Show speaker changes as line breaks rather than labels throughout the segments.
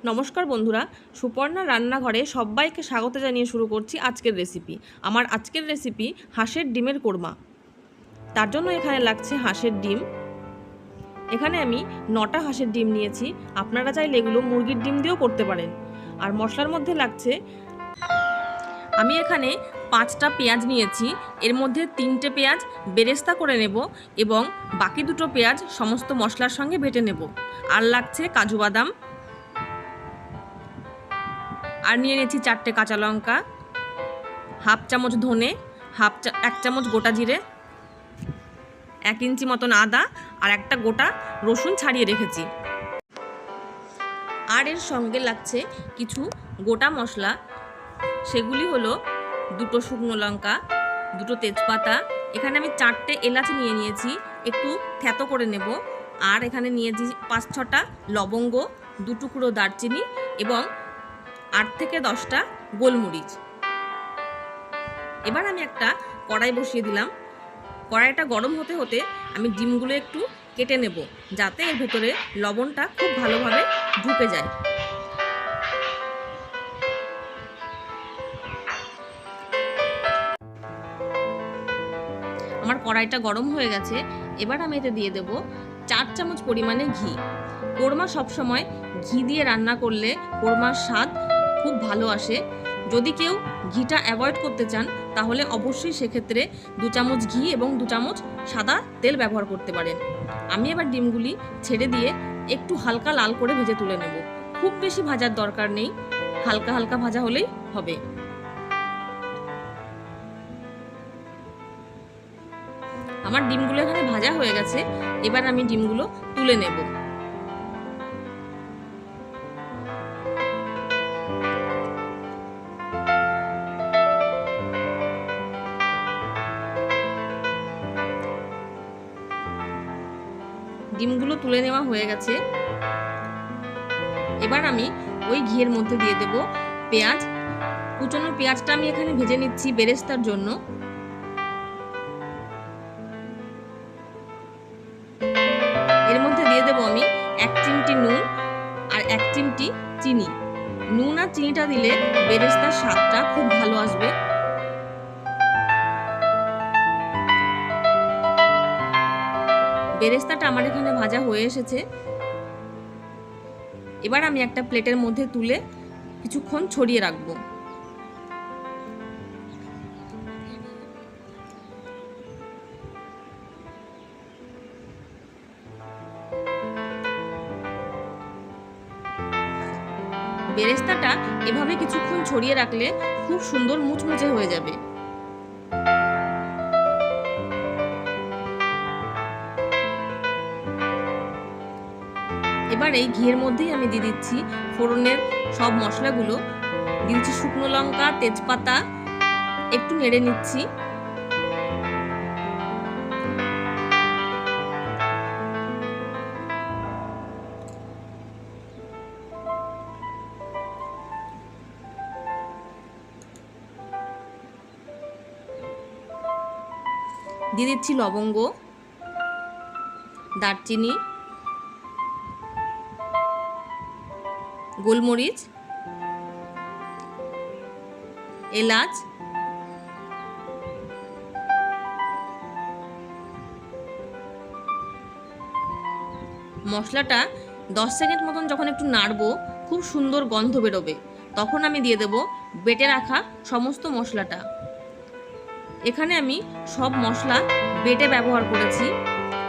নমস্কার বন্ধুরা, সুপর্ণা রান্নাঘরে সবাইকে স্বাগত জানিয়ে শুরু করছি আজকের রেসিপি। আমার আজকের রেসিপি হাঁসের ডিমের কোরমা। তার জন্য এখানে লাগছে হাঁসের ডিম। এখানে আমি 9টা হাঁসের ডিম নিয়েছি। আপনারা চাইলে এগুলো মুরগির ডিম দিয়েও করতে পারেন। আর মশলার মধ্যে লাগছে, আমি এখানে 5টা পেঁয়াজ নিয়েছি। এর মধ্যে 3টে পেঁয়াজ বেরেস্তা করে নেব এবং বাকি 2টো পেঁয়াজ সমস্ত মশলার সঙ্গে বেটে নেব। আর লাগছে কাজু বাদাম। আর নিয়ে নিয়েছি 4টে কাঁচা লঙ্কা, হাফ চামচ ধনে, এক চামচ গোটা জিরে, 1 ইঞ্চি মতন আদা আর একটা গোটা রসুন ছাড়িয়ে রেখেছি। আর এর সঙ্গে লাগছে কিছু গোটা মশলা, সেগুলি হলো 2টো শুকনো লঙ্কা, 2টো তেজপাতা, এখানে আমি 4টে এলাচ নিয়ে নিয়েছি, একটু থেতো করে নেব। আর এখানে নিয়েছি 5-6টা লবঙ্গ, 2 টুকরো দারচিনি এবং 8 থেকে 10টা গোলমরিচ। এবার আমি একটা কড়াই বসিয়ে দিলাম। কড়াইটা গরম হতে হতে আমি ডিমগুলো একটু কেটে নেব, যাতে এর ভেতরে লবণটা খুব ভালোভাবে ঢুকে যায়। আমার কড়াইটা গরম হয়ে গেছে। এবার আমি এতে দিয়ে দেব 4 চামচ পরিমাণে ঘি। কোরমা সবসময় ঘি দিয়ে রান্না করলে কোরমার স্বাদ খুব ভালো আসে। যদি কেউ ঘিটা অ্যাভয়েড করতে চান তাহলে অবশ্যই সেক্ষেত্রে 2 চামচ ঘি এবং 2 চামচ সাদা তেল ব্যবহার করতে পারেন। আমি এবার ডিমগুলি ছেড়ে দিয়ে একটু হালকা লাল করে ভেজে তুলে নেব। খুব বেশি ভাজার দরকার নেই, হালকা হালকা ভাজা হলেই হবে। আমার ডিমগুলো এখানে ভাজা হয়ে গেছে। এবার আমি ডিমগুলো তুলে নেব। ডিমগুলো তুলে নেওয়া হয়ে গেছে। এবার আমি ওই ঘিয়ের মধ্যে দিয়ে দেব পেঁয়াজ। কুচনো পেঁয়াজটা আমি এখানে ভেজে নিচ্ছি বেরেস্তার জন্য। এর মধ্যে দিয়ে দেব আমি 1 চিমটি নুন আর 1 চিমটি চিনি। নুন আর চিনিটা দিলে বেরেস্তার স্বাদটা খুব ভালো আসবে। বেরেস্তাটা আমার এখানে ভাজা হয়ে এসেছে। এবার আমি একটা প্লেটের মধ্যে তুলে কিছুক্ষণ ছড়িয়ে রাখবো। বেরেস্তাটা এভাবে কিছুক্ষণ ছড়িয়ে রাখলে খুব সুন্দর মুচমুচে হয়ে যাবে। এবার এই ঘিয়ের মধ্যেই আমি দিয়ে দিচ্ছি ফোড়নের সব মশলাগুলো। দিচ্ছি শুকনো লঙ্কা, তেজপাতা, একটু নেড়ে নিচ্ছি। দিয়ে দিচ্ছি লবঙ্গ, দারচিনি, গোলমরিচ, এলাচ, মশলাটা 10 সেকেন্ড মতন যখন একটু নাড়বো, খুব সুন্দর গন্ধ বেরোবে, তখন আমি দিয়ে দেব বেটে রাখা সমস্ত মশলাটা। এখানে আমি সব মশলা বেটে ব্যবহার করেছি।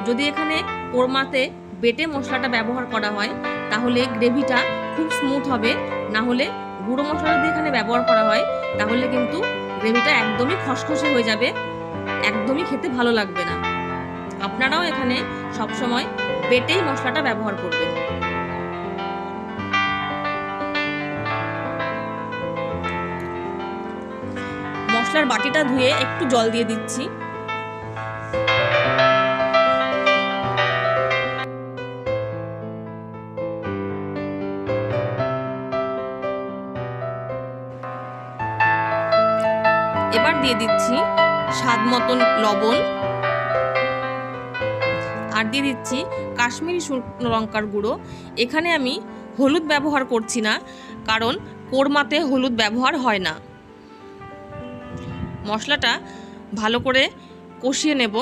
যদি এখানে কোরমাতে বেটে মশলাটা ব্যবহার করা হয় তাহলে গ্রেভিটা খুব স্মুথ হবে, না হলে গুঁড়ো মশলা যদি এখানে ব্যবহার করা হয় তাহলে কিন্তু গ্রেভিটা একদমই খসখসে হয়ে যাবে, একদমই খেতে ভালো লাগবে না। আপনারাও এখানে সবসময় বেটেই মশলাটা ব্যবহার করবেন। মশলার বাটিটা ধুয়ে একটু জল দিয়ে দিচ্ছি। এবার দিয়ে দিচ্ছি স্বাদ মতন লবণ আর দিয়ে দিচ্ছি কাশ্মীরি শুকনো লঙ্কার গুঁড়ো। এখানে আমি হলুদ ব্যবহার করছি না, কারণ কোরমাতে হলুদ ব্যবহার হয় না। মশলাটা ভালো করে কষিয়ে নেব।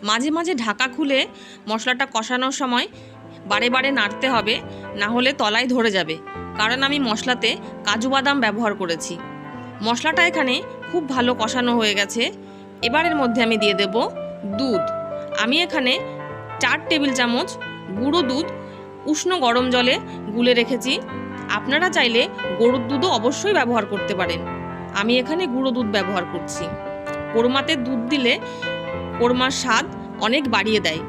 মাঝে মাঝে ঢাকা খুলে মশলাটা কষানোর সময় বারে বারে নাড়তে হবে, না হলে তলায় ধরে যাবে, কারণ আমি মশলাতে কাজু বাদাম ব্যবহার করেছি। মশলাটা এখানে খুব ভালো কষানো হয়ে গেছে। এবারের মধ্যে আমি দিয়ে দেব দুধ। আমি এখানে 4 টেবিল চামচ গুঁড়ো দুধ উষ্ণ গরম জলে গুলে রেখেছি। আপনারা চাইলে গরুর দুধও অবশ্যই ব্যবহার করতে পারেন। আমি এখানে গুঁড়ো দুধ ব্যবহার করছি। কোরমাতে দুধ দিলে কোরমার স্বাদ অনেক বাড়িয়ে দেয়।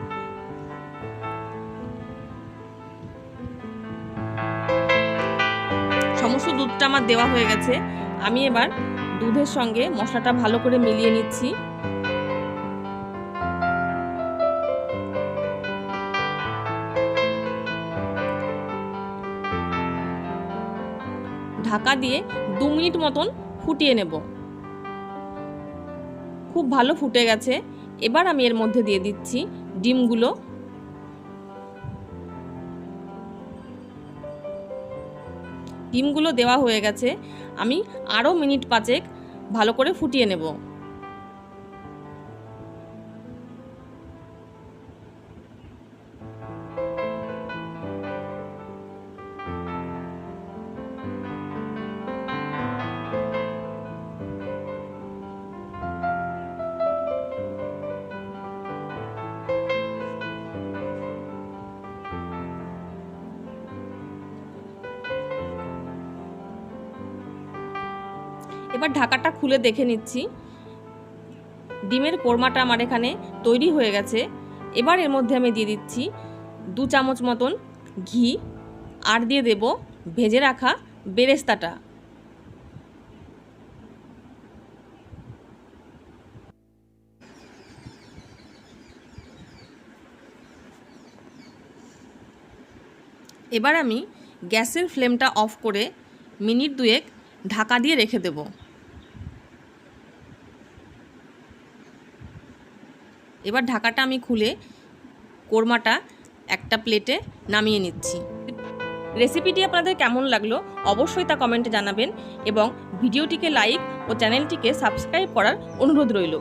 সমস্ত দুধটা আমার দেওয়া হয়ে গেছে। আমি এবার দুধের সঙ্গে মশলাটা ভালো করে মিলিয়ে নিচ্ছি। ঢাকা দিয়ে 2 মিনিট মতন ফুটিয়ে নেব। খুব ভালো ফুটে গেছে। এবার আমি এর মধ্যে দিয়ে দিচ্ছি ডিমগুলো। ডিমগুলো দেওয়া হয়ে গেছে। আমি আরও মিনিট 5 ভালো করে ফুটিয়ে নেব। এবার ঢাকাটা খুলে দেখে নিচ্ছি। ডিমের কোরমাটা আমার এখানে তৈরি হয়ে গেছে। এবার এর মধ্যে আমি দিয়ে দিচ্ছি 2 চামচ মতন ঘি, আর দিয়ে দেব ভেজে রাখা বেরেস্তাটা। এবার আমি গ্যাসের ফ্লেমটা অফ করে মিনিট 2 ঢাকা দিয়ে রেখে দেব। এবার ঢাকাটা আমি খুলে কোরমাটা একটা প্লেটে নামিয়ে নিচ্ছি। রেসিপিটি আপনাদের কেমন লাগলো অবশ্যই তা কমেন্টে জানাবেন এবং ভিডিওটিকে লাইক ও চ্যানেলটিকে সাবস্ক্রাইব করার অনুরোধ রইল।